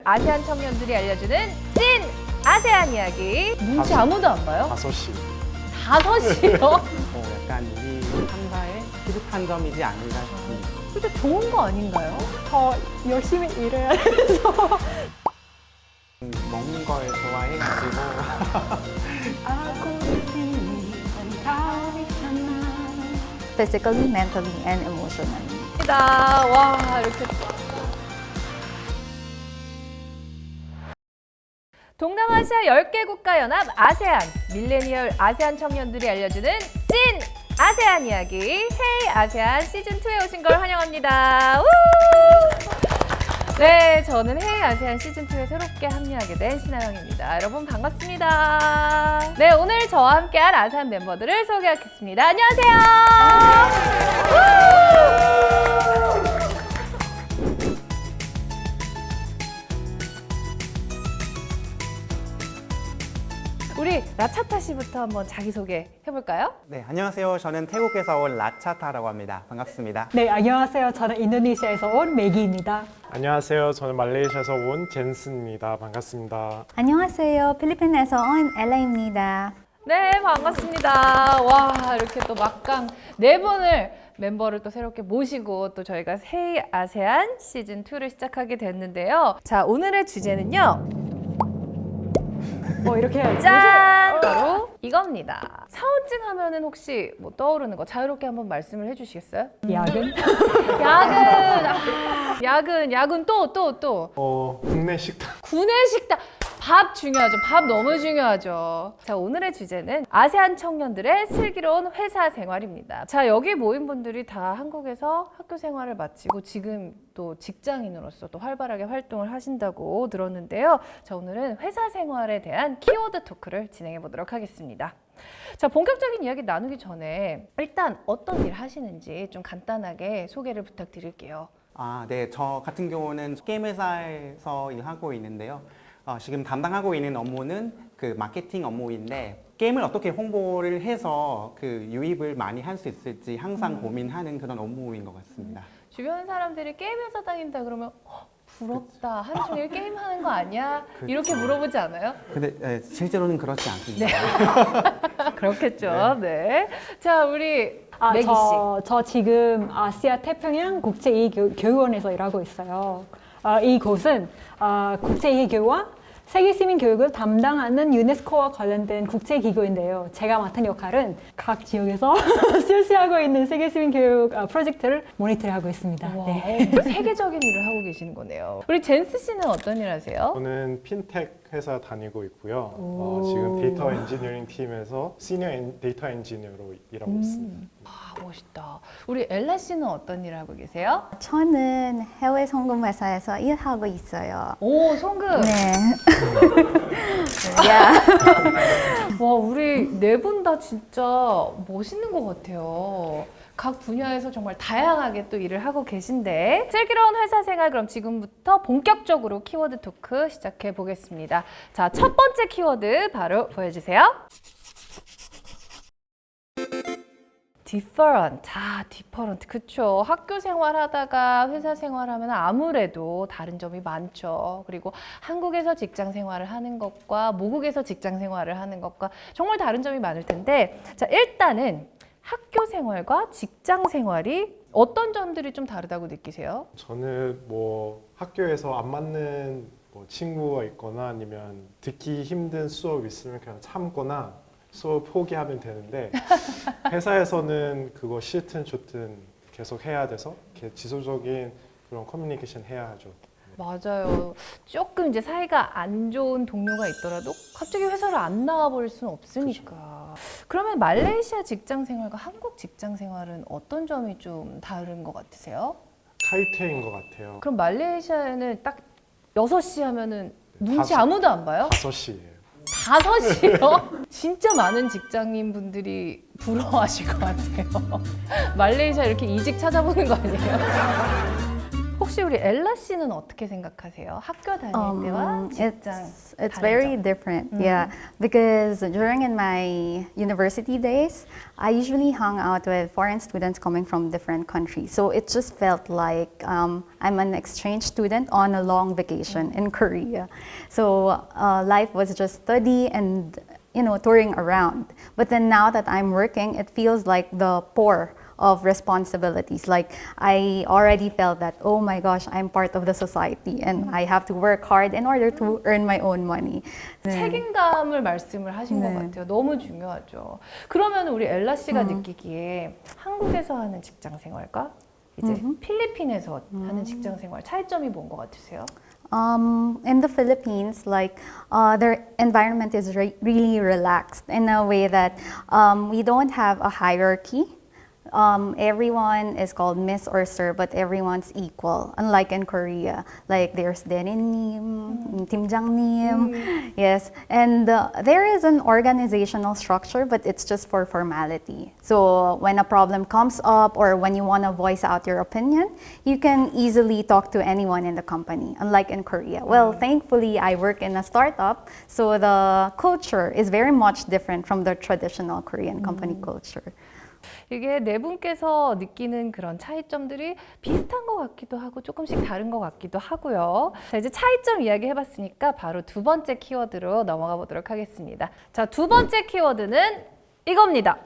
아세안 청년들이 알려주는 찐 아세안 이야기. 눈치 아무도 안 봐요? 5시. 5시요? 약간 우리 상사에 비슷한 점이지 않을까 싶습니다. 진짜 좋은 거 아닌가요? 더 열심히 일해야 해서 먹는 걸 좋아해가지고 physically, mentally, and emotionally. 와, 이렇게. 동남아시아 10개 국가연합 아세안, 밀레니얼 아세안 청년들이 알려주는 찐 아세안 이야기, 헤이 아세안 시즌2에 오신 걸 환영합니다. 우! 네, 저는 헤이 아세안 시즌2에 새롭게 합류하게 된 신하영입니다. 여러분 반갑습니다. 네, 오늘 저와 함께할 아세안 멤버들을 소개하겠습니다. 안녕하세요. 우리 라차타 씨부터 한번 자기소개 해볼까요? 네, 안녕하세요. 저는 태국에서 온 라차타라고 합니다. 반갑습니다. 네, 안녕하세요. 저는 인도네시아에서 온 매기입니다. 안녕하세요. 저는 말레이시아에서 온 젠슨입니다. 반갑습니다. 안녕하세요. 필리핀에서 온 엘라입니다. 네, 반갑습니다. 와, 이렇게 또 막강 4분을 멤버를 또 새롭게 모시고 또 저희가 헤이 아세안 시즌2를 시작하게 됐는데요. 자, 오늘의 주제는요. 이렇게 짠! 바로 이겁니다. 사원증 하면은 혹시 뭐 떠오르는 거 자유롭게 한번 말씀을 해주시겠어요? 야근? 야근 또. 국내 식당. 구내식당. 밥 중요하죠. 밥 너무 중요하죠. 자, 오늘의 주제는 아세안 청년들의 슬기로운 회사 생활입니다. 자, 여기 모인 분들이 다 한국에서 학교 생활을 마치고 지금 또 직장인으로서 또 활발하게 활동을 하신다고 들었는데요. 자, 오늘은 회사 생활에 대한 키워드 토크를 진행해 보도록 하겠습니다. 자, 본격적인 이야기 나누기 전에 일단 어떤 일 하시는지 좀 간단하게 소개를 부탁드릴게요. 네, 저 같은 경우는 게임 회사에서 일하고 있는데요. 지금 담당하고 있는 업무는 그 마케팅 업무인데 게임을 어떻게 홍보를 해서 그 유입을 많이 할 수 있을지 항상 고민하는 그런 업무인 것 같습니다. 주변 사람들이 게임 회사 다닌다 그러면 부럽다. 하루 종일 게임하는 거 아니야? 이렇게 물어보지 않아요? 근데 실제로는 그렇지 않습니다. 그렇겠죠. 네. 자, 우리 매기 씨. 저 지금 아시아 태평양 국제이교원에서 일하고 있어요. 이곳은 국제이교와 세계 시민 교육을 담당하는 유네스코와 관련된 국제기구인데요. 제가 맡은 역할은 각 지역에서 실시하고 있는 세계 시민 교육 프로젝트를 모니터하고 있습니다. 와, 네. 세계적인 일을 하고 계시는 거네요. 우리 젠스 씨는 어떤 일 하세요? 저는 핀텍 회사 다니고 있고요. 지금 데이터 엔지니어링 팀에서 시니어 데이터 엔지니어로 일하고 있습니다. 아, 멋있다. 우리 엘라 씨는 어떤 일을 하고 계세요? 저는 해외 송금 회사에서 일하고 있어요. 오, 송금. 네. 야. 와, 우리 4분 다 진짜 멋있는 것 같아요. 각 분야에서 정말 다양하게 또 일을 하고 계신데 슬기로운 회사 생활 그럼 지금부터 본격적으로 키워드 토크 시작해 보겠습니다. 자, 첫 번째 키워드 바로 보여주세요. different. different. 그쵸. 학교 생활하다가 회사 생활하면 아무래도 다른 점이 많죠. 그리고 한국에서 직장 생활을 하는 것과 모국에서 직장 생활을 하는 것과 정말 다른 점이 많을 텐데 자, 일단은 학교 생활과 직장 생활이 어떤 점들이 좀 다르다고 느끼세요? 저는 뭐 학교에서 안 맞는 뭐 친구가 있거나 아니면 듣기 힘든 수업 있으면 그냥 참거나 수업 포기하면 되는데 회사에서는 그거 싫든 좋든 계속 해야 돼서 지속적인 그런 커뮤니케이션 해야 하죠. 맞아요. 조금 이제 사이가 안 좋은 동료가 있더라도 갑자기 회사를 안 나와버릴 수는 없으니까. 그러면 말레이시아 직장 생활과 한국 직장 생활은 어떤 점이 좀 다른 것 같으세요? 칼퇴인 것 같아요. 그럼 말레이시아에는 딱 6시 하면은 눈치 5시. 아무도 안 봐요? 5시예요. 5시요? 진짜 많은 직장인 분들이 부러워하실 것 같아요. 말레이시아 이렇게 이직 찾아보는 거 아니에요? 혹시 우리 엘라 씨는 어떻게 생각하세요? 학교 다닐 때와 직장 It's 다른 very 점. different, yeah. Because during in my university days, I usually hung out with foreign students coming from different countries. So it just felt like I'm an exchange student on a long vacation in Korea. So life was just study and touring around. But then now that I'm working, it feels like the pour of responsibilities. Like I already felt that, oh my gosh, I'm part of the society and I have to work hard in order to earn my own money. 책임감을 말씀을 하신 것 네. 같아요. 너무 중요하죠. 그러면 우리 엘라 씨가 느끼기에 한국에서 하는 직장 생활과 이제 필리핀에서 하는 직장 생활 차이점이 뭔 것 같으세요? In the Philippines, like their environment is really relaxed in a way that we don't have a hierarchy. Everyone is called Miss or Sir, but everyone's equal. Unlike in Korea, like there's Deninim, Timjangnim, yes. And there is an organizational structure, but it's just for formality. So when a problem comes up or when you want to voice out your opinion, you can easily talk to anyone in the company. Unlike in Korea. Well, thankfully, I work in a startup, so the culture is very much different from the traditional Korean company culture. 이게 네 분께서 느끼는 그런 차이점들이 비슷한 것 같기도 하고 조금씩 다른 것 같기도 하고요. 자, 이제 차이점 이야기 해봤으니까 바로 두 번째 키워드로 넘어가 보도록 하겠습니다. 자, 두 번째 키워드는 이겁니다.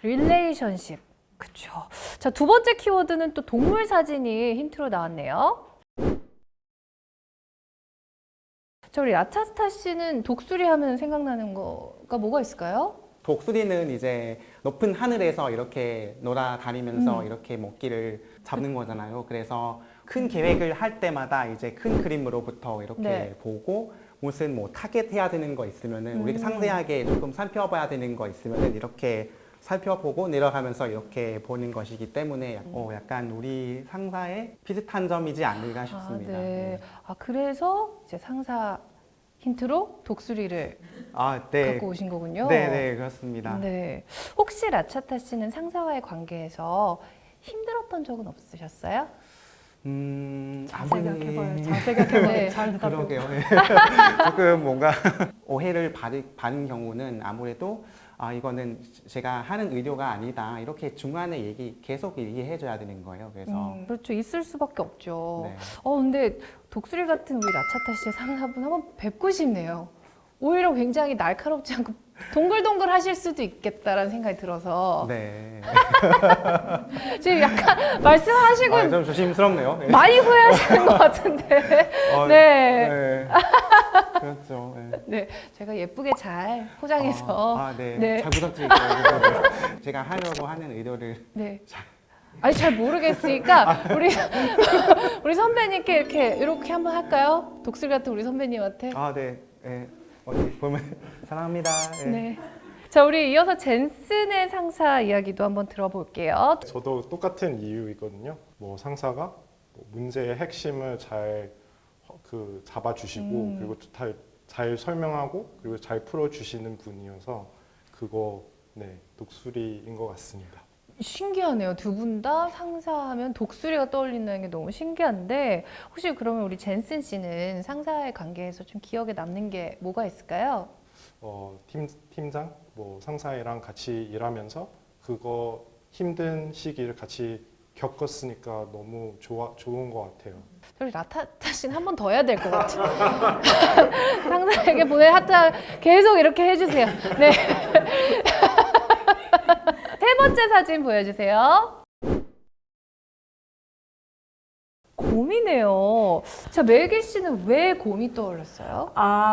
릴레이션십. 그쵸. 자, 두 번째 키워드는 또 동물 사진이 힌트로 나왔네요. 자, 우리 라차스타 씨는 독수리 하면 생각나는 거가 뭐가 있을까요? 독수리는 이제 높은 하늘에서 이렇게 놀아다니면서 이렇게 먹기를 잡는 거잖아요. 그래서 큰 계획을 할 때마다 이제 큰 그림으로부터 이렇게 네. 보고 무슨 뭐 타겟 해야 되는 거 있으면은 우리가 상세하게 조금 살펴봐야 되는 거 있으면은 이렇게 살펴보고 내려가면서 이렇게 보는 것이기 때문에 약간 우리 상사의 비슷한 점이지 않을까 싶습니다. 아, 네. 아, 그래서 이제 상사 힌트로 독수리를 네. 갖고 오신 거군요. 네, 그렇습니다. 네. 혹시 라차타 씨는 상사와의 관계에서 힘들었던 적은 없으셨어요? 잘 생각해봐요. 잘 생각해봐요. 네. 잘 대답해봐요. 그러게요. 조금 뭔가 오해를 받은 경우는 아무래도 이거는 제가 하는 의도가 아니다. 이렇게 중간에 계속 얘기해줘야 되는 거예요. 그래서 그렇죠. 있을 수밖에 없죠. 네. 근데 독수리 같은 우리 라차타 씨의 상사분 한번 뵙고 싶네요. 오히려 굉장히 날카롭지 않고 동글동글 하실 수도 있겠다라는 생각이 들어서 네. 지금 약간 말씀하시고 좀 조심스럽네요. 네. 많이 후회하시는 것 같은데. 네. 네. 그렇죠. 네. 네, 제가 예쁘게 잘 포장해서. 네. 네. 잘 부탁드릴게요. 제가 하려고 하는 의도를. 네. 아니 잘 모르겠으니까 우리 선배님께 이렇게 한번 할까요? 독수리 같은 우리 선배님한테. 네. 네. 어디 보면 사랑합니다. 네. 네. 자, 우리 이어서 젠슨의 상사 이야기도 한번 들어볼게요. 저도 똑같은 이유이거든요. 뭐 상사가 뭐 문제의 핵심을 잘 잡아주시고 그리고 잘 설명하고 그리고 잘 풀어주시는 분이어서 독수리인 것 같습니다. 신기하네요. 두 분 다 상사하면 독수리가 떠올린다는 게 너무 신기한데 혹시 그러면 우리 젠슨 씨는 상사의 관계에서 좀 기억에 남는 게 뭐가 있을까요? 팀장, 뭐 상사이랑 같이 일하면서 그거 힘든 시기를 같이 겪었으니까 너무 좋은 것 같아요. 우리 라타타 씨는 한 번 더 해야 될 것 같아요. 상사에게 보낸 하트 계속 이렇게 해주세요. 네. 세 번째 사진 보여주세요. 곰이네요. 자, 매기 씨는 왜 곰이 떠올랐어요?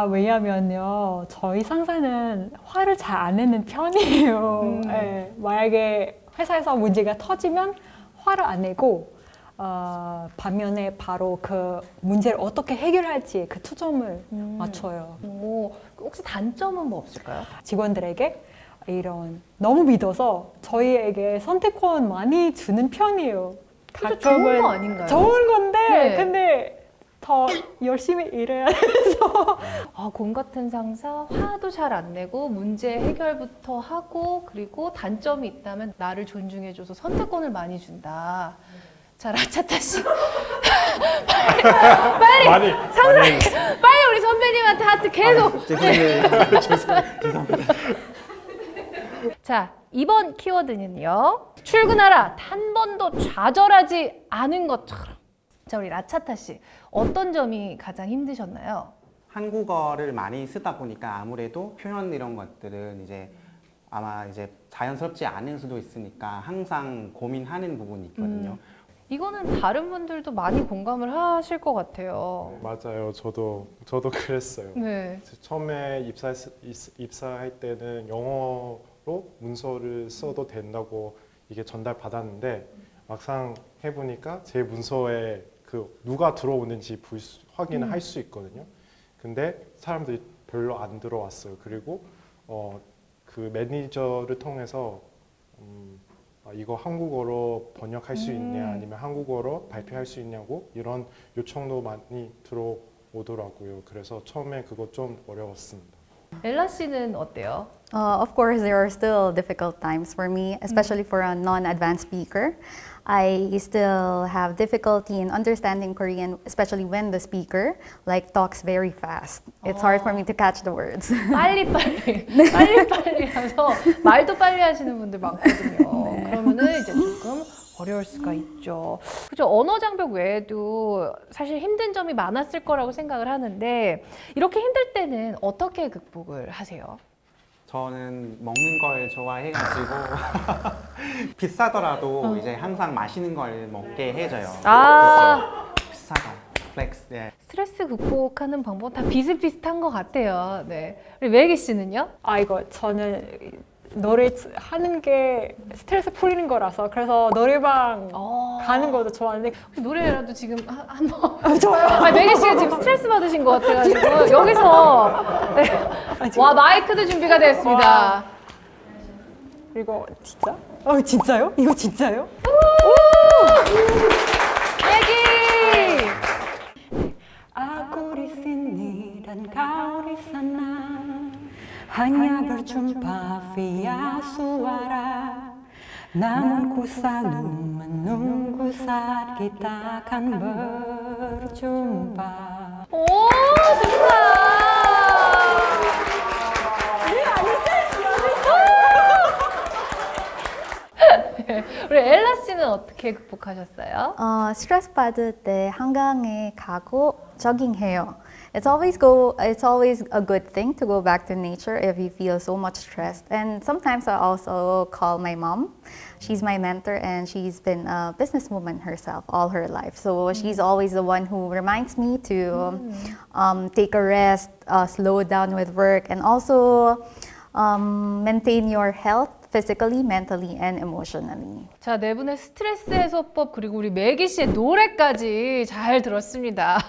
왜냐면요. 저희 상사는 화를 잘 안 내는 편이에요. 네, 만약에 회사에서 문제가 터지면 화를 안 내고 반면에 바로 그 문제를 어떻게 해결할지 그 초점을 맞춰요. 혹시 단점은 뭐 없을까요? 직원들에게 너무 믿어서 저희에게 선택권 많이 주는 편이에요. 그래서 좋은 거 아닌가요? 좋은 건데 네. 근데 더 열심히 일해야 돼서 곰 같은 상사, 화도 잘 안 내고 문제 해결부터 하고 그리고 단점이 있다면 나를 존중해줘서 선택권을 많이 준다. 자, 라차타 씨. 많이 빨리 우리 선배님한테 하트 계속. 죄송합니다. 자, 이번 키워드는요. 출근하라. 단 번도 좌절하지 않은 것처럼. 자, 우리 라차타 씨. 어떤 점이 가장 힘드셨나요? 한국어를 많이 쓰다 보니까 아무래도 표현 이런 것들은 이제 아마 이제 자연스럽지 않을 수도 있으니까 항상 고민하는 부분이 있거든요. 이거는 다른 분들도 많이 공감을 하실 것 같아요. 맞아요. 저도 그랬어요. 네. 처음에 입사할 때는 영어로 문서를 써도 된다고 이게 전달 받았는데 막상 해보니까 제 문서에 그 누가 들어오는지 확인을 할 수 있거든요. 근데 사람들이 별로 안 들어왔어요. 그리고 그 매니저를 통해서 이거 한국어로 번역할 수 있냐 아니면 한국어로 발표할 수 있냐고 이런 요청도 많이 들어오더라고요. 그래서 처음에 그거 좀 어려웠습니다. 엘라 씨는 어때요? Of course, there are still difficult times for me, especially for a non-advanced speaker. I still have difficulty in understanding Korean, especially when the speaker talks very fast. It's hard for me to catch the words. 빨리 하서 말도 빨리 하시는 분들 많거든요. 그러면은 이제 조금 어려울 수가 있죠. 그죠? 언어 장벽 외에도 사실 힘든 점이 많았을 거라고 생각을 하는데 이렇게 힘들 때는 어떻게 극복을 하세요? 저는 먹는 걸 좋아해가지고 비싸더라도 이제 항상 맛있는 걸 먹게 해줘요. 아. 그렇죠? 비싸다. 플렉스. 네. 스트레스 극복하는 방법 다 비슷비슷한 것 같아요. 네. 우리 매기 씨는요? 이거 저는 노래 하는 게 스트레스 풀리는 거라서 그래서 노래방 가는 것도 좋아하는데 노래라도 지금 한번 좋아요. 매기 씨가 지금 스트레스 받으신 것 같아가지고 여기서 네. 와 마이크도 준비가 됐습니다. 그리고 진짜? 진짜요? 이거 진짜요? 매기! Aku di sini dan kau di sana, hanya berjumpa via suara. Namun ku selalu menunggu saat kita akan berjumpa. 오 좋다. 우리 엘라 씨는 어떻게 극복하셨어요? 스트레스 받을 때 한강에 가고 조깅해요. It's always a good thing to go back to nature if you feel so much stressed. And sometimes I also call my mom. She's my mentor and she's been a businesswoman herself all her life. So she's always the one who reminds me to take a rest, slow down with work, and also maintain your health physically, mentally, and emotionally. 자, 네 분의 스트레스 해소법 그리고 우리 매기 씨의 노래까지 잘 들었습니다.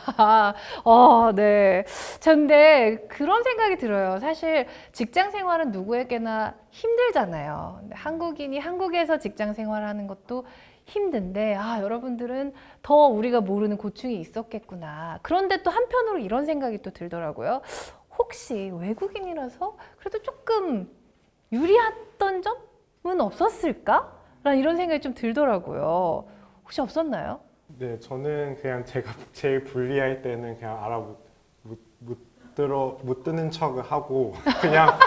네. 자, 근데 그런 생각이 들어요. 사실 직장 생활은 누구에게나 힘들잖아요. 근데 한국인이 한국에서 직장 생활하는 것도 힘든데 여러분들은 더 우리가 모르는 고충이 있었겠구나. 그런데 또 한편으로 이런 생각이 또 들더라고요. 혹시 외국인이라서 그래도 조금 유리했던 점은 없었을까? 라는 이런 생각이 좀 들더라고요. 혹시 없었나요? 네, 저는 그냥 제가 제일 불리할 때는 그냥 못 듣는 척을 하고 그냥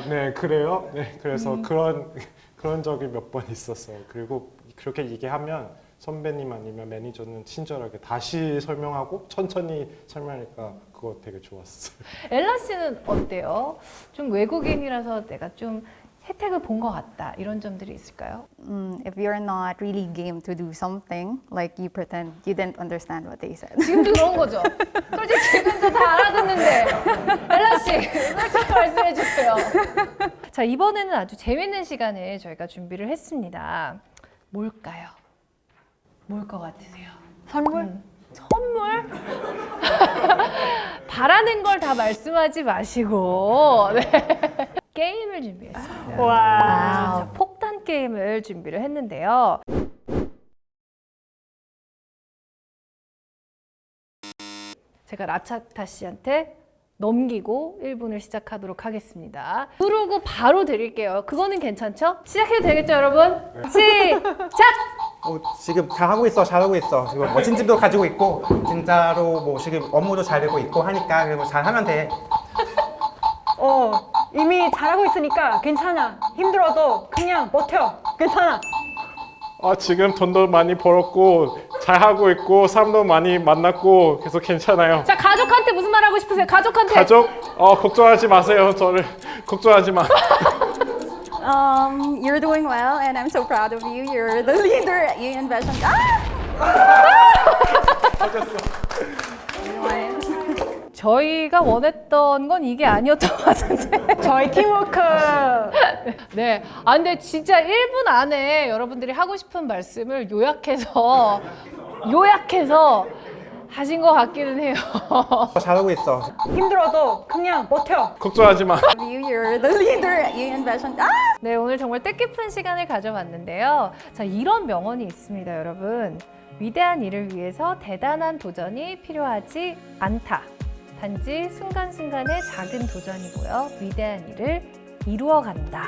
네 그래요. 네 그래서 그런 적이 몇 번 있었어요. 그리고 그렇게 얘기하면 선배님 아니면 매니저는 친절하게 다시 설명하고 천천히 설명하니까 그거 되게 좋았어요. 엘라 씨는 어때요? 좀 외국인이라서 내가 좀 혜택을 본 것 같다 이런 점들이 있을까요? If you're not really game to do something, like you pretend you didn't understand what they said. 지금도 그런 거죠. 솔직히 지금도 다 알아듣는데 엘라 씨 솔직히 말씀해 주세요. 자, 이번에는 아주 재밌는 시간을 저희가 준비를 했습니다. 뭘까요? 뭘 것 같으세요? 선물? 선물? 바라는 걸 다 말씀하지 마시고 네. 게임을 준비했습니다. 와. 자, 폭탄 게임을 준비를 했는데요. 제가 라차타 씨한테 넘기고 1분을 시작하도록 하겠습니다. 부르고 바로 드릴게요. 그거는 괜찮죠? 시작해도 되겠죠, 여러분? 시작! 지금 잘하고 있어, 잘하고 있어. 지금 멋진 집도 가지고 있고, 진짜로 뭐 지금 업무도 잘 되고 있고 하니까 그리고 잘하면 돼. 이미 잘하고 있으니까 괜찮아. 힘들어도 그냥 버텨. 괜찮아. 지금 돈도 많이 벌었고 잘하고 있고 사람도 많이 만났고 계속 괜찮아요. 자, 가족한테 무슨 말 하고 싶으세요? 가족한테. 가족 걱정하지 마세요. 저를 걱정하지 마. You're doing well, and I'm so proud of you. You're the leader at Union Vision. 저희가 원했던 건 이게 아니었던 것 같은데. 저희 팀워크. 네. 근데 진짜 1분 안에 여러분들이 하고 싶은 말씀을 요약해서 하신 것 같기는 해요. 잘하고 있어. 힘들어도 그냥 버텨. 걱정하지 마. You're the leader at Union Vision. 네, 오늘 정말 뜻깊은 시간을 가져봤는데요. 자, 이런 명언이 있습니다, 여러분. 위대한 일을 위해서 대단한 도전이 필요하지 않다. 단지 순간순간의 작은 도전이고요. 위대한 일을 이루어간다.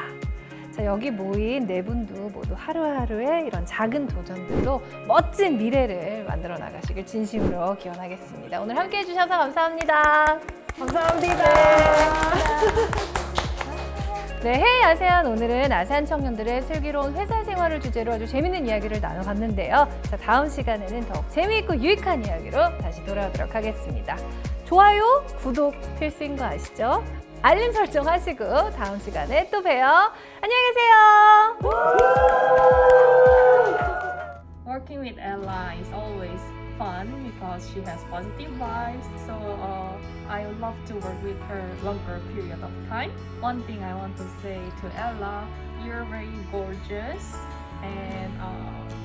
자, 여기 모인 네 분도 모두 하루하루의 이런 작은 도전들로 멋진 미래를 만들어 나가시길 진심으로 기원하겠습니다. 오늘 함께 해주셔서 감사합니다. 감사합니다. 네, 헤이 아세안. 오늘은 아세안 청년들의 슬기로운 회사 생활을 주제로 아주 재밌는 이야기를 나눠봤는데요. 자, 다음 시간에는 더욱 재미있고 유익한 이야기로 다시 돌아오도록 하겠습니다. 좋아요, 구독 필수인 거 아시죠? 알림 설정하시고 다음 시간에 또 봬요. 안녕히 계세요. Working with Ella is always fun because she has positive vibes. So I would love to work with her longer period of time. One thing I want to say to Ella, you're very gorgeous and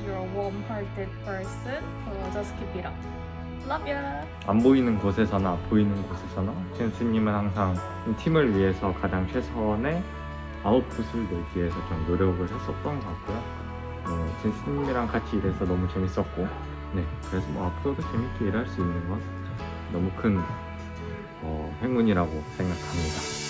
you're a warm-hearted person. So just keep it up. Love ya. 안 보이는 곳에서나 보이는 곳에서나 진스님은 항상 팀을 위해서 가장 최선의 아웃풋을 내기 위해서 좀 노력을 했었던 것 같고요. 진스님이랑 같이 일해서 너무 재밌었고, 네, 그래서 뭐 앞으로도 재밌게 일할 수 있는 건 너무 큰 행운이라고 생각합니다.